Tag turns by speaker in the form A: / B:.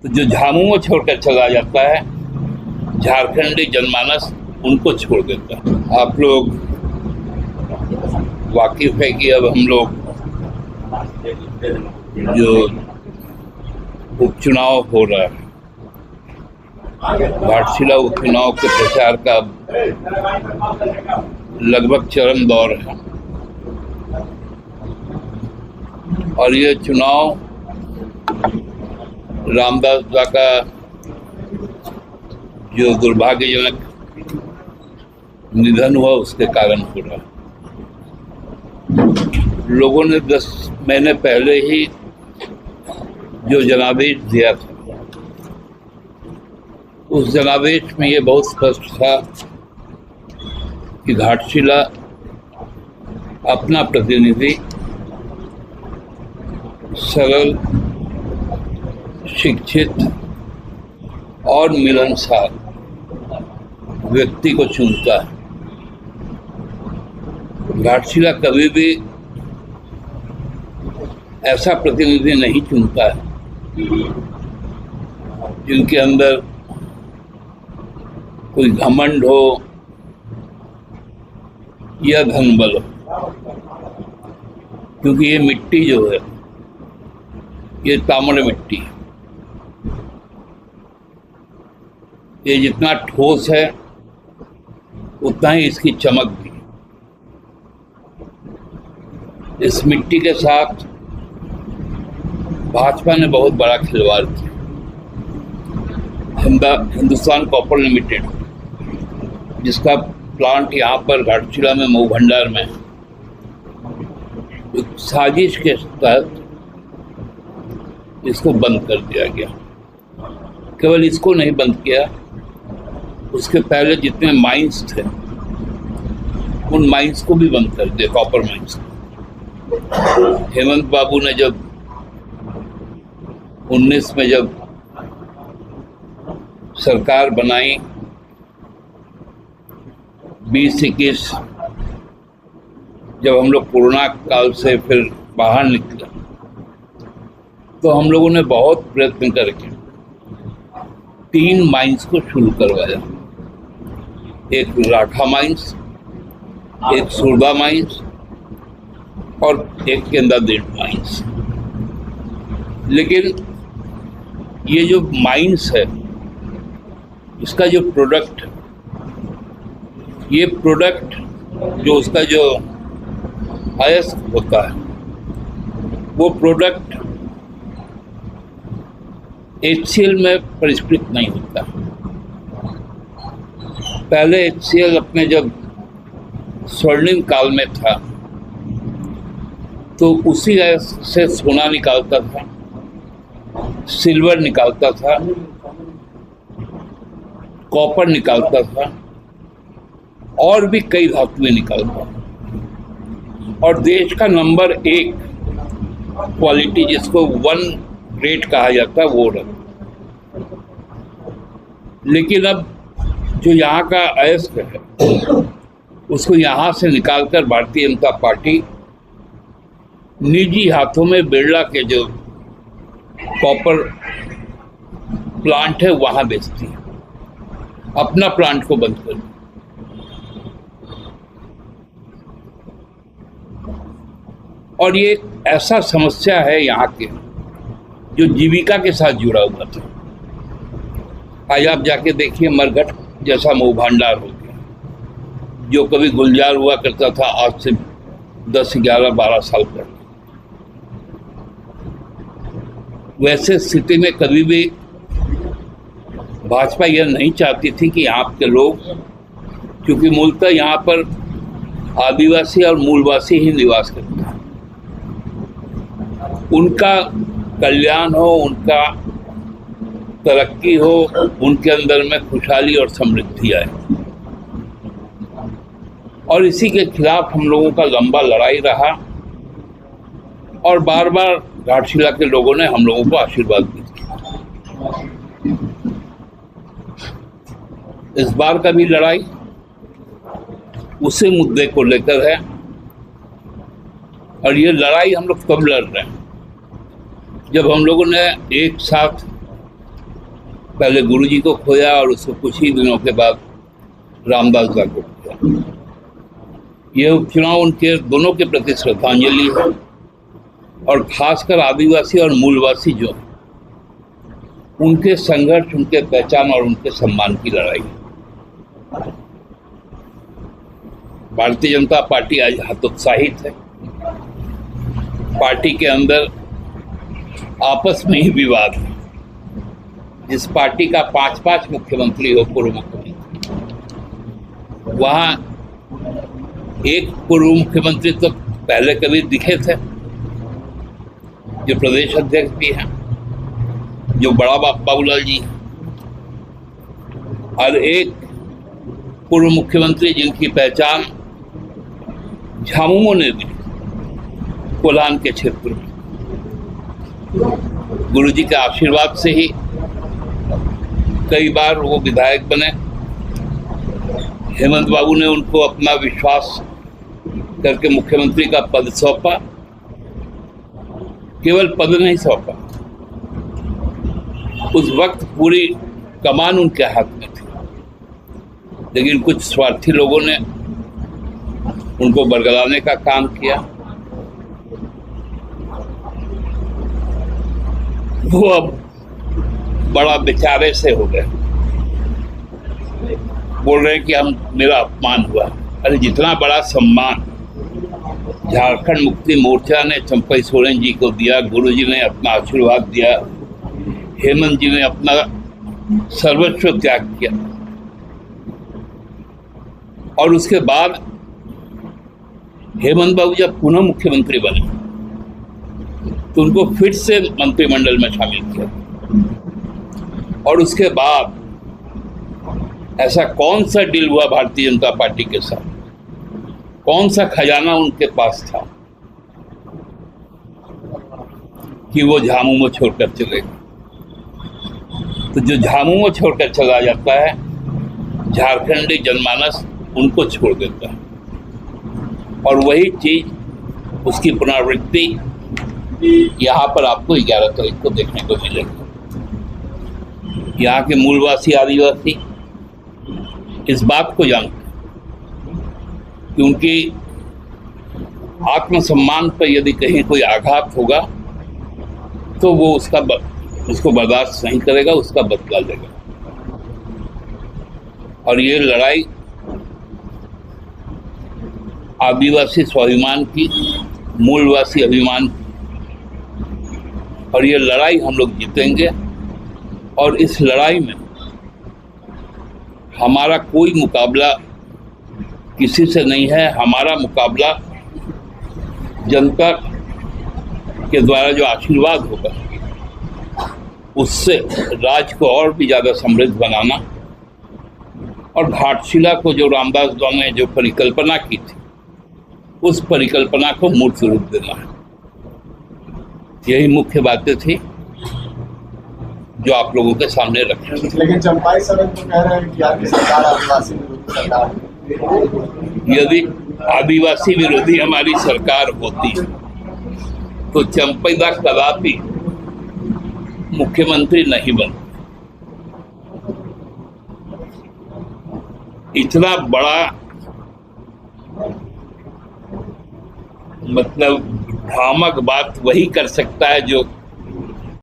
A: तो जो झामुमो छोड़कर चला जाता है, झारखंडी जनमानस उनको छोड़ देता है। आप लोग वाकिफ है कि अब हम लोग जो उपचुनाव हो रहा है, घाटशिला उपचुनाव के प्रचार का लगभग चरम दौर है और ये चुनाव रामदास का जो दुर्भाग्यजनक निधन हुआ उसके कारण हो रहा है। लोगों ने 10 महीने पहले ही जो जनादेश दिया था, उस जनादेश में ये बहुत स्पष्ट था कि घाटशिला अपना प्रतिनिधि सरल, शिक्षित और मिलनसार व्यक्ति को चुनता है। घाटशिला कभी भी ऐसा प्रतिनिधि नहीं चुनता है जिनके अंदर कोई घमंड हो या धनबल हो, क्योंकि ये मिट्टी जो है ये ताम्र मिट्टी है। ये जितना ठोस है उतना ही इसकी चमक भी है। इस मिट्टी के साथ भाजपा ने बहुत बड़ा खिलवाड़ किया। हिंदुस्तान कॉपर लिमिटेड, जिसका प्लांट यहाँ पर घाटशिला में मऊ भंडार में, एक साजिश के तहत इसको बंद कर दिया गया। केवल इसको नहीं बंद किया, उसके पहले जितने माइंस थे उन माइंस को भी बंद कर दिया, कॉपर माइंस को। हेमंत बाबू ने जब 19 में जब सरकार बनाई, 20-21 जब हम लोग कोरोना काल से फिर बाहर निकले, तो हम लोगों ने बहुत प्रयत्न करके 3 माइंस को शुरू करवाया। एक राठा माइंस, एक सुरबा माइंस और एक केंद्रादेव माइंस। लेकिन ये जो माइंस है, इसका जो प्रोडक्ट, ये प्रोडक्ट जो उसका जो अयस्क होता है, वो प्रोडक्ट HCl में परिष्कृत नहीं होता। पहले HCl अपने जब स्वर्णिम काल में था तो उसी से सोना निकालता था, सिल्वर निकालता था, कॉपर निकालता था और भी कई धातुएं निकालता था। और देश का नंबर 1 क्वालिटी, जिसको 1 ग्रेड कहा जाता है, वो रहा। लेकिन अब जो यहाँ का अयस्क है, उसको यहाँ से निकालकर भारतीय जनता पार्टी निजी हाथों में बिरला के जो कॉपर प्लांट है वहाँ बेचती है, अपना प्लांट को बंद कर। और ये ऐसा समस्या है यहाँ के जो जीविका के साथ जुड़ा हुआ था। आज आप जाके देखिए, मरघट जैसा मऊ भंडार हो गया, जो कभी गुलजार हुआ करता था आज से 10, 11, 12 साल पहले। वैसे स्थिति में कभी भी भाजपा यह नहीं चाहती थी कि यहाँ के लोग, क्योंकि मूलतः यहाँ पर आदिवासी और मूलवासी ही निवास करते हैं, उनका कल्याण हो, उनका तरक्की हो, उनके अंदर में खुशहाली और समृद्धि आए। और इसी के खिलाफ हम लोगों का लंबा लड़ाई रहा और बार बार घाटशिला के लोगों ने हम लोगों को आशीर्वाद दिया। इस बार का भी लड़ाई उसी मुद्दे को लेकर है और ये लड़ाई हम लोग कब लड़ रहे हैं, जब हम लोगों ने एक साथ पहले गुरुजी को खोया और उसको कुछ ही दिनों के बाद रामदास दा को खोया। यह उपचुनाव उनके दोनों के प्रति श्रद्धांजलि है और खासकर आदिवासी और मूलवासी जो उनके संघर्ष, उनके पहचान और उनके सम्मान की लड़ाई। भारतीय जनता पार्टी आज हतोत्साहित है। पार्टी के अंदर आपस में ही विवाद है। जिस पार्टी का 5-5 मुख्यमंत्री हो, पूर्व मुख्यमंत्री, वहां एक पूर्व मुख्यमंत्री तो पहले कभी दिखे थे, जो प्रदेश अध्यक्ष भी हैं, जो बड़ा बाबूलाल जी, और एक पूर्व मुख्यमंत्री जिनकी पहचान झामुमो ने दी कोल्हान के क्षेत्र में। गुरुजी के आशीर्वाद से ही कई बार वो विधायक बने। हेमंत बाबू ने उनको अपना विश्वास करके मुख्यमंत्री का पद सौंपा। केवल पद नहीं सौंपा, उस वक्त पूरी कमान उनके हाथ में थी, लेकिन कुछ स्वार्थी लोगों ने उनको बरगलाने का काम किया। वो अब बड़ा बेचारे से हो गए, बोल रहे हैं कि मेरा अपमान हुआ। अरे जितना बड़ा सम्मान झारखंड मुक्ति मोर्चा ने चंपई सोरेन जी को दिया, गुरुजी ने अपना आशीर्वाद दिया, हेमंत जी ने अपना सर्वस्व त्याग किया, और उसके बाद हेमंत बाबू जब पुनः मुख्यमंत्री बने तो उनको फिर से मंत्रिमंडल में शामिल किया। और उसके बाद ऐसा कौन सा डील हुआ भारतीय जनता पार्टी के साथ, कौन सा खजाना उनके पास था कि वो झामुमो छोड़कर चले गए। तो जो झामुमो छोड़कर चला जाता है, झारखंडी जनमानस उनको छोड़ देता है, और वही चीज, उसकी पुनरावृत्ति यहाँ पर आपको 11 तारीख को देखने को मिलेगी। यहाँ के मूलवासी आदिवासी इस बात को जानते हैं कि उनकी आत्मसम्मान पर यदि कहीं कोई आघात होगा तो वो उसको बर्दाश्त नहीं करेगा, उसका बदला लेगा। और ये लड़ाई आदिवासी स्वाभिमान की, मूलवासी अभिमान की, और ये लड़ाई हम लोग जीतेंगे। और इस लड़ाई में हमारा कोई मुकाबला किसी से नहीं है। हमारा मुकाबला जनता के द्वारा जो आशीर्वाद होगा उससे राज्य को और भी ज्यादा समृद्ध बनाना, और घाटशिला को जो रामदास दास ने जो परिकल्पना की थी, उस परिकल्पना को मूर्त रूप देना है। यही मुख्य बातें थी जो आप लोगों के सामने रखे।
B: लेकिन चंपाई सरन तो कह रहे हैं कि आपकी सरकार आदिवासी विरोधी सरकार है।
A: यदि आदिवासी विरोधी हमारी सरकार होती तो चंपाई दास कदापि मुख्यमंत्री नहीं बनते। इतना बड़ा मतलब भ्रामक बात वही कर सकता है जो